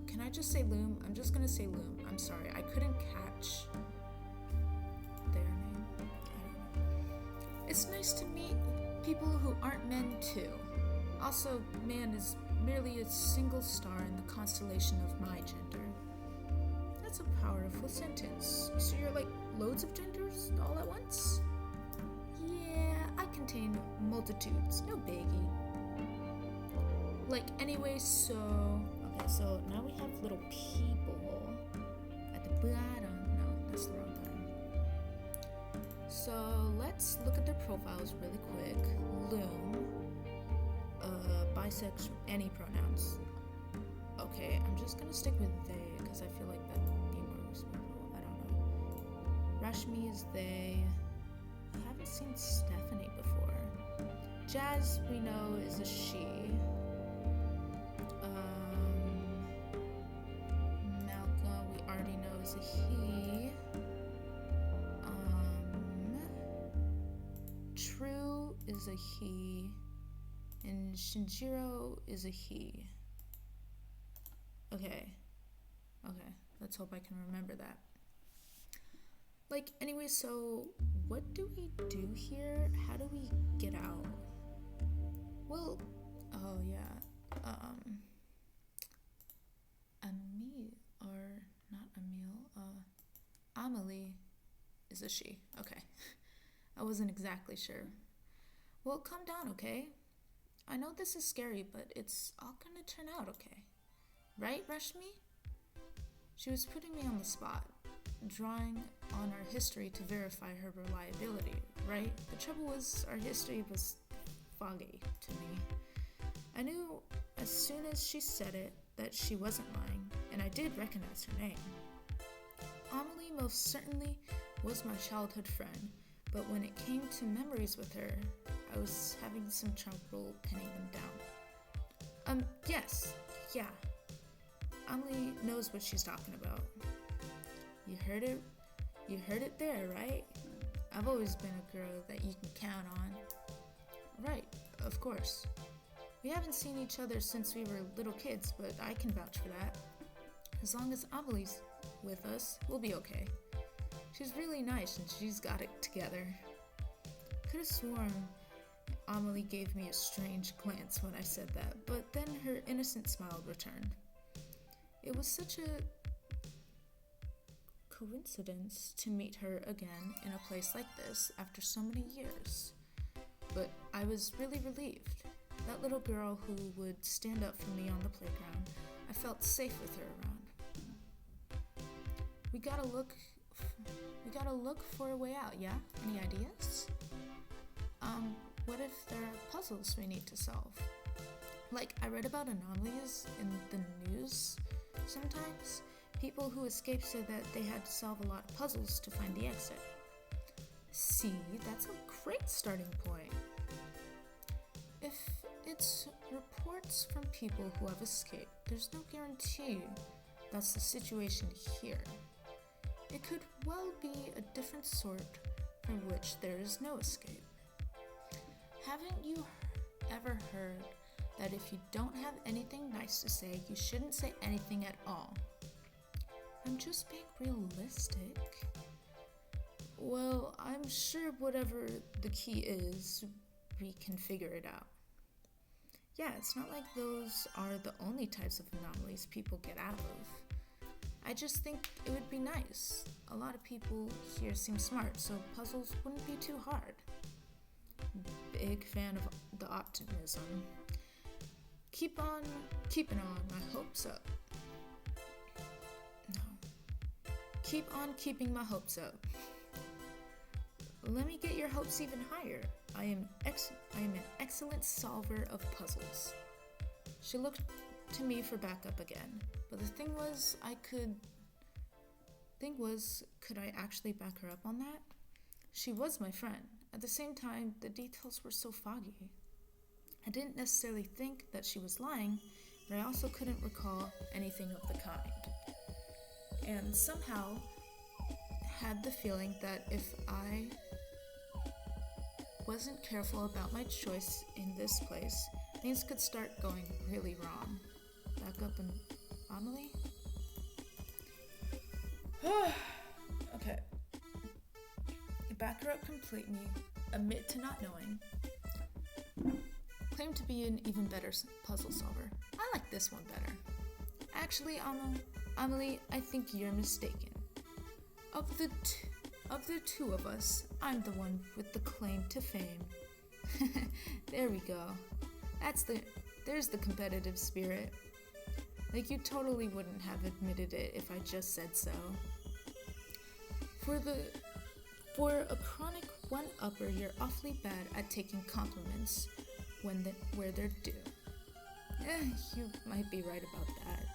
Can I just say Loom? I'm just gonna say Loom. I'm sorry, I couldn't catch their name. I don't know. It's nice to meet people who aren't men too. Also, man is merely a single star in the constellation of my gender. That's a powerful sentence. So you're like loads of genders all at once? Yeah, I contain multitudes, no biggie. Like, anyway, so... Okay, so now we have little people at the bottom. No, that's the wrong button. So let's look at their profiles really quick. Loom. Bisexual, any pronouns. Okay, I'm just gonna stick with they, because I feel like that'd be more respectful. I don't know. Rashmi is they. I haven't seen Stephanie before. Jazz, we know, is a she. Malcolm, we already know, is a he. True is a he. And Shinjiro is a he. Okay, let's hope I can remember that. Like, anyway, so what do we do here? How do we get out? Well, oh yeah, Emil, or not Emil, Amelie is a she. Okay, I wasn't exactly sure. Well, calm down, okay? I know this is scary, but it's all gonna turn out okay. Right, Rashmi? She was putting me on the spot, drawing on our history to verify her reliability, right? The trouble was, our history was foggy to me. I knew as soon as she said it that she wasn't lying, and I did recognize her name. Amelie most certainly was my childhood friend, but when it came to memories with her, I was having some trouble pinning them down. Yes, yeah. Amelie knows what she's talking about. You heard it there, right? I've always been a girl that you can count on. Right, of course. We haven't seen each other since we were little kids, but I can vouch for that. As long as Amelie's with us, we'll be okay. She's really nice and she's got it together. Could have sworn Amelie gave me a strange glance when I said that, but then her innocent smile returned. It was such a coincidence to meet her again in a place like this after so many years. But I was really relieved. That little girl who would stand up for me on the playground. I felt safe with her around. We gotta look for a way out, yeah? Any ideas? What if there are puzzles we need to solve? Like, I read about anomalies in the news sometimes. People who escaped said that they had to solve a lot of puzzles to find the exit. See, that's a great starting point. If it's reports from people who have escaped, there's no guarantee that's the situation here. It could well be a different sort from which there is no escape. Haven't you ever heard that if you don't have anything nice to say, you shouldn't say anything at all? I'm just being realistic. Well, I'm sure whatever the key is, we can figure it out. Yeah, it's not like those are the only types of anomalies people get out of. I just think it would be nice. A lot of people here seem smart, so puzzles wouldn't be too hard. Big fan of the optimism. Keep on keeping on my hopes up. No. Keep on keeping my hopes up. Let me get your hopes even higher. I am an excellent solver of puzzles. She looked to me for backup again, but the thing was, could I actually back her up on that? She was my friend. At the same time, the details were so foggy. I didn't necessarily think that she was lying, but I also couldn't recall anything of the kind. And somehow had the feeling that if I wasn't careful about my choice in this place, things could start going really wrong. Back up in Amelie? Okay. Back her up completely, admit to not knowing, claim to be an even better puzzle solver. I like this one better. Actually, Amelie, I think you're mistaken. Of the two of us, I'm the one with the claim to fame. There we go. There's the competitive spirit. Like, you totally wouldn't have admitted it if I just said so. For a chronic one-upper, you're awfully bad at taking compliments where they're due. You might be right about that.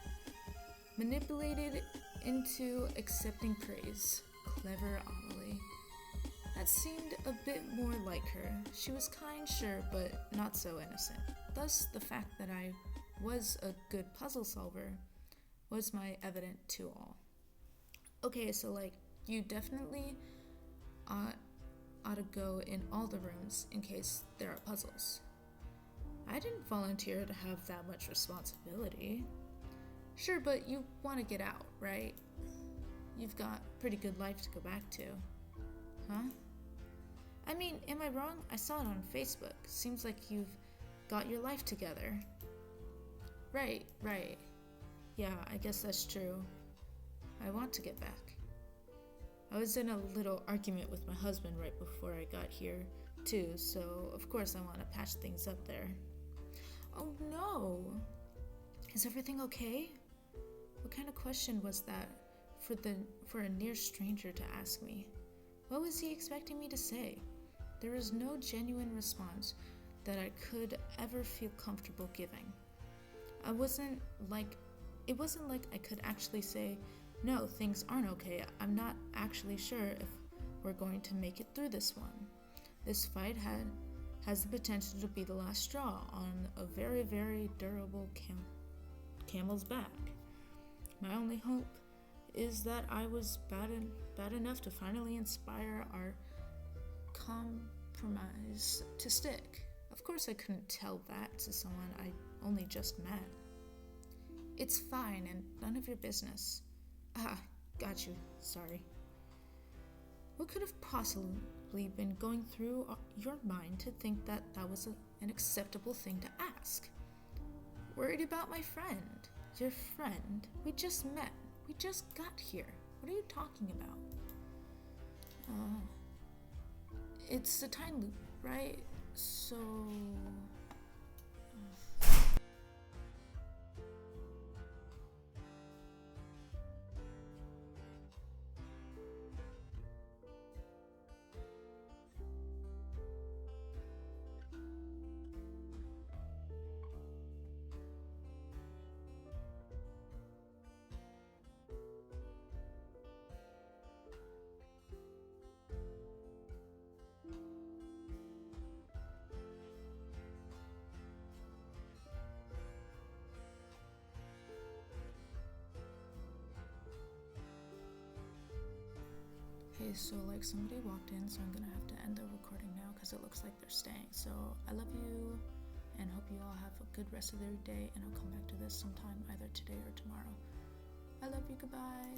Manipulated into accepting praise. Clever Amelie. That seemed a bit more like her. She was kind, sure, but not so innocent. Thus, the fact that I was a good puzzle solver was my evident to all. Okay, so you definitely ought to go in all the rooms in case there are puzzles. I didn't volunteer to have that much responsibility. Sure, but you want to get out, right? You've got a pretty good life to go back to. Huh? I mean, am I wrong? I saw it on Facebook. Seems like you've got your life together. Right. Yeah, I guess that's true. I want to get back. I was in a little argument with my husband right before I got here, too, so of course I want to patch things up there. Oh no! Is everything okay? What kind of question was that for a near stranger to ask me? What was he expecting me to say? There was no genuine response that I could ever feel comfortable giving. It wasn't like I could actually say, no, things aren't okay. I'm not actually sure if we're going to make it through this one. This fight has the potential to be the last straw on a very, very durable camel's back. My only hope is that I was bad enough to finally inspire our compromise to stick. Of course I couldn't tell that to someone I only just met. It's fine and none of your business. Got you. Sorry. What could have possibly been going through your mind to think that was an acceptable thing to ask? Worried about my friend. Your friend? We just met. We just got here. What are you talking about? It's a time loop, right? So... Okay, so like somebody walked in, so I'm gonna have to end the recording now because it looks like they're staying. So I love you and hope you all have a good rest of their day, and I'll come back to this sometime either today or tomorrow. I love you, goodbye.